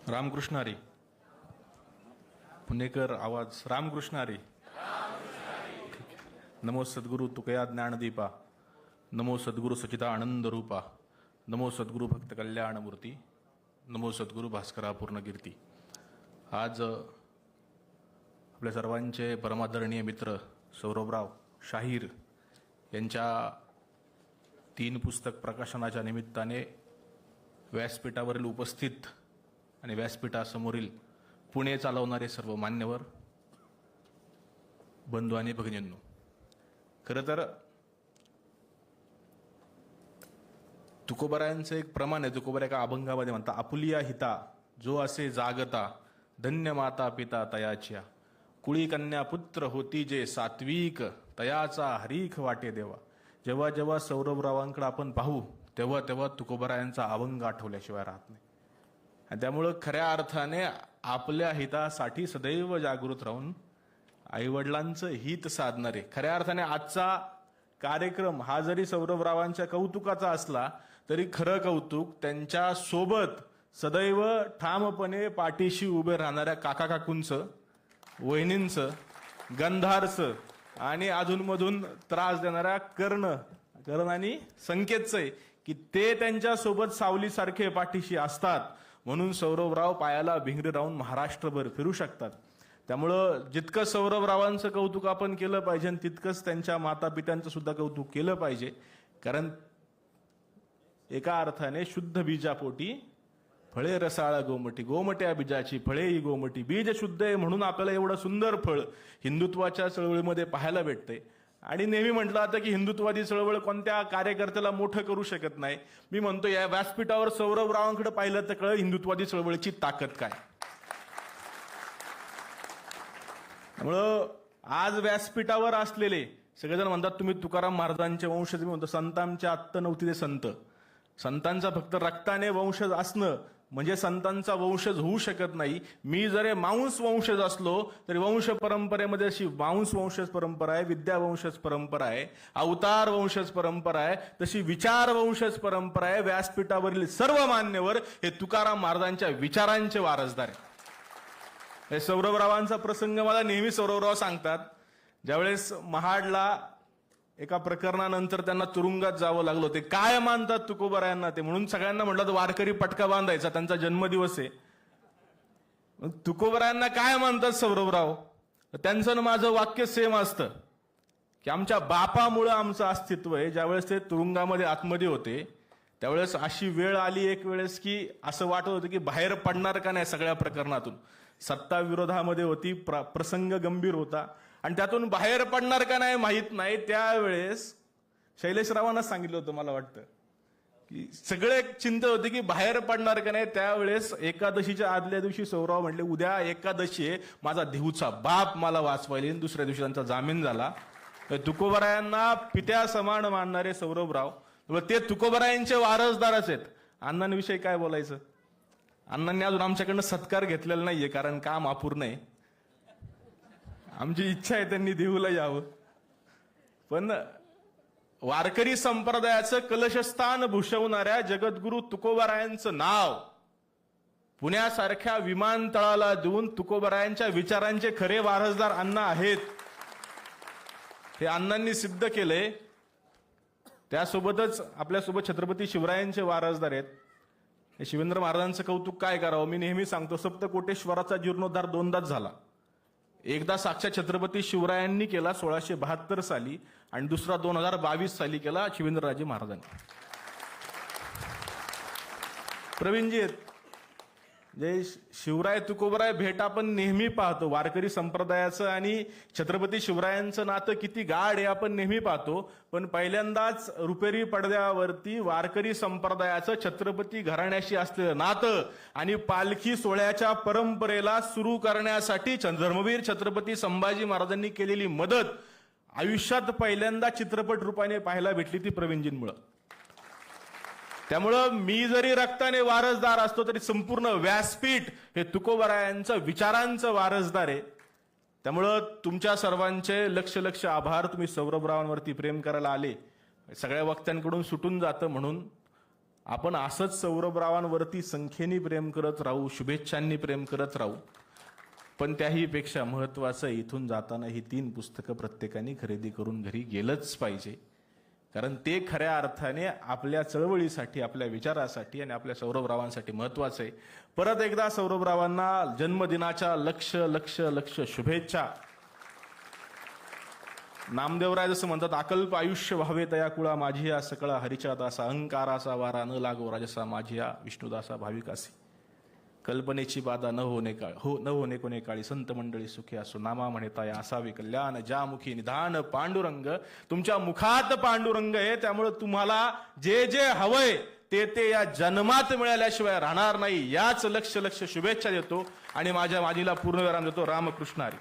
रामकृष्ण हरी. पुणेकर आवाज. रामकृष्ण हरी. नमो सद्गुरु तुकया ज्ञानदीपा. नमो सद्गुरु सचिता आनंद रूपा. नमो सद्गुरु भक्त कल्याण मूर्ती. नमो सद्गुरु भास्करा पूर्णकीर्ती. आज आपल्या सर्वांचे परमादरणीय मित्र सौरभराव शाहीर यांच्या 3 पुस्तक प्रकाशनाच्या निमित्ताने व्यासपीठावरील उपस्थित आणि व्यासपीठासमोरील पुणे चालवणारे सर्व मान्यवर बंधू आणि भगिनींनो, खरं तर तुकोबारायांचं एक प्रमाण आहे. तुकोबारा एका अभंगामध्ये म्हणता, आपुलिया हिता जो असे जागता, धन्य माता पिता तयाच्या, कुळी कन्या पुत्र होती जे सात्विक, तयाचा हरीख वाटे देवा. जेव्हा जेव्हा सौरभरावांकडे आपण पाहू तेव्हा तेव्हा तुकोबारायांचा अभंग आठवल्याशिवाय राहत नाही. आणि त्यामुळं खऱ्या अर्थाने आपल्या हितासाठी सदैव जागृत राहून आईवडिलांचं हित साधणारे, खऱ्या अर्थाने आजचा कार्यक्रम हा जरी सौरभरावांच्या कौतुकाचा असला तरी खरं कौतुक त्यांच्या सोबत सदैव ठामपणे पाठीशी उभे राहणाऱ्या काका काकूंचं, वहिनींचं, गंधारचं आणि अधूनमधून त्रास देणाऱ्या कर्ण आणि संकेतचं आहे की ते त्यांच्या सोबत सावलीसारखे पाठीशी असतात. म्हणून सौरभराव पायाला भिंगरी राहून महाराष्ट्रभर फिरू शकतात. त्यामुळं जितकं सौरभरावांचं कौतुक आपण केलं पाहिजे तितकंच त्यांच्या माता पित्यांचं सुद्धा कौतुक केलं पाहिजे. कारण एका अर्थाने शुद्ध बीजापोटी फळे रसाळ गोमटी, गोमट्या बीजाची फळे ही गोमटी. बीज शुद्ध आहे म्हणून आपल्याला एवढं सुंदर फळ हिंदुत्वाच्या चळवळीमध्ये पाहायला भेटते. आणि नेहमी म्हटलं जातं की हिंदुत्वादी चळवळ कोणत्या कार्यकर्त्याला मोठं करू शकत नाही. मी म्हणतो या व्यासपीठावर सौरभरावांकडे पाहिलं तर कळलं हिंदुत्वादी चळवळीची ताकद काय. त्यामुळं आज व्यासपीठावर असलेले सगळेजण म्हणतात तुम्ही तुकाराम महाराजांचे वंशज. मी म्हणतो संतांच्या आत्ता नव्हती ते संत. संतांचा फक्त रक्ताने वंशज असणं म्हणजे संतांचा वंशज होऊ शकत नाही. मी जरी मांस वंशज असलो तरी वंश परंपरेमध्ये अशी मांस वंशज परंपरा आहे, विद्या वंशज परंपरा आहे, अवतार वंशज परंपरा आहे, तशी विचार वंशज परंपरा आहे. व्यासपीठावरील सर्व मान्यवर हे तुकाराम महाराजांच्या विचारांचे वारसदार आहे. हे सौरभरावांचा प्रसंग मला नेहमी सौरभराव सांगतात. ज्यावेळेस महाडला एका प्रकरणानंतर त्यांना तुरुंगात जावं लागलं, ते काय मानतात तुकोबारायांना ते, म्हणून सगळ्यांना म्हटलं वारकरी पटका बांधायचा, त्यांचा जन्मदिवस आहे. तुकोबारायांना काय मानतात सौरभराव, त्यांचं ना माझं वाक्य सेम असतं की आमच्या बापामुळं आमचं अस्तित्व आहे. ज्यावेळेस ते तुरुंगामध्ये आतमध्ये होते त्यावेळेस अशी वेळ आली एक वेळेस की असं वाटत होतं की बाहेर पडणार का नाही सगळ्या प्रकरणातून. सत्ता विरोधामध्ये होती, प्रसंग गंभीर होता आणि त्यातून बाहेर पडणार का नाही माहीत नाही. त्यावेळेस शैलेशरावांना सांगितलं होतं मला वाटतं की सगळे चिंता होती की बाहेर पडणार का नाही. त्यावेळेस एकादशीच्या आदल्या दिवशी सौरभ म्हटले उद्या एकादशी आहे, माझा देहूचा बाप मला वाचवायला. दुसऱ्या दिवशी त्यांचा जामीन झाला. तुकोबारायांना पित्या समान मानणारे सौरभराव ते तुकोबारायांचे वारसदारच आहेत. अण्णांविषयी काय बोलायचं. अण्णांनी अजून आमच्याकडनं सत्कार घेतलेला नाहीये कारण काम अपूर्ण आहे. आमची इच्छा आहे त्यांनी देऊला यावं. पण वारकरी संप्रदायाचं कलशस्थान भूषवणाऱ्या जगद्गुरु तुकोबारायांचं नाव पुण्यासारख्या विमानतळाला देऊन तुकोबारायांच्या विचारांचे खरे वारसदार अण्णा आहेत हे अण्णांनी सिद्ध केलंय. त्यासोबतच आपल्यासोबत छत्रपती शिवरायांचे वारसदार आहेत. हे शिवेंद्र महाराजांचं कौतुक काय करावं. मी नेहमी सांगतो सप्तकोटेश्वराचा जीर्णोद्धार 2दाच झाला. एकदा साक्षात छत्रपती शिवरायांनी केला 1672 साली आणि दुसरा 2022 साली केला शिवेंद्रराजे महाराजांनी. प्रवीणजी आहेत जे शिवराय तुकोबाराय भेट आपण नेहमी पाहतो. वारकरी संप्रदायाचं आणि छत्रपती शिवरायांचं नातं किती गाढ आहे आपण नेहमी पाहतो. पण पहिल्यांदाच रुपेरी पडद्यावरती वारकरी संप्रदायाचं छत्रपती घराण्याशी असलेलं नातं आणि पालखी सोहळ्याच्या परंपरेला सुरू करण्यासाठी धर्मवीर छत्रपती संभाजी महाराजांनी केलेली मदत आयुष्यात पहिल्यांदा चित्रपट रूपाने पाहायला भेटली ती प्रवीणजींमुळे. त्यामुळं मी जरी रक्ताने वारसदार असतो तरी संपूर्ण व्यासपीठ हे तुकोबारायांचं विचारांचं वारसदार आहे. त्यामुळं तुमच्या सर्वांचे लक्ष आभार. तुम्ही सौरभरावांवरती प्रेम करायला आले. सगळ्या वक्त्यांकडून सुटून जातं म्हणून आपण असंच सौरभरावांवरती संख्येनी प्रेम करत राहू, शुभेच्छांनी प्रेम करत राहू. पण त्याही पेक्षा महत्वाचं इथून जाताना ही 3 पुस्तकं प्रत्येकाने खरेदी करून घरी गेलंच पाहिजे. कारण ते खऱ्या अर्थाने आपल्या चळवळीसाठी, आपल्या विचारासाठी आणि आपल्या सौरभरावांसाठी महत्वाचं आहे. परत एकदा सौरभरावांना जन्मदिनाच्या लक्ष लक्ष लक्ष शुभेच्छा. नामदेवराय जसं म्हणतात, अकल्प आयुष्य व्हावे तया कुळा माझी या सकळा हरीच्या दासा, अहंकाराचा वारा न लागो राजसा माझी या विष्णुदासा भाविकासी. कल्पनेची बाधा न होणे कोणे काळी, संत मंडळी सुखी असो, नामा म्हणता या असावे कल्याण, ज्या मुखी निधान पांडुरंग. तुमच्या मुखात पांडुरंग आहे, त्यामुळे तुम्हाला जे जे हवंय ते या जन्मात मिळाल्याशिवाय राहणार नाही. याच लक्ष लक्ष शुभेच्छा देतो आणि माझ्या माझीला पूर्ण विराम देतो. रामकृष्ण हरी.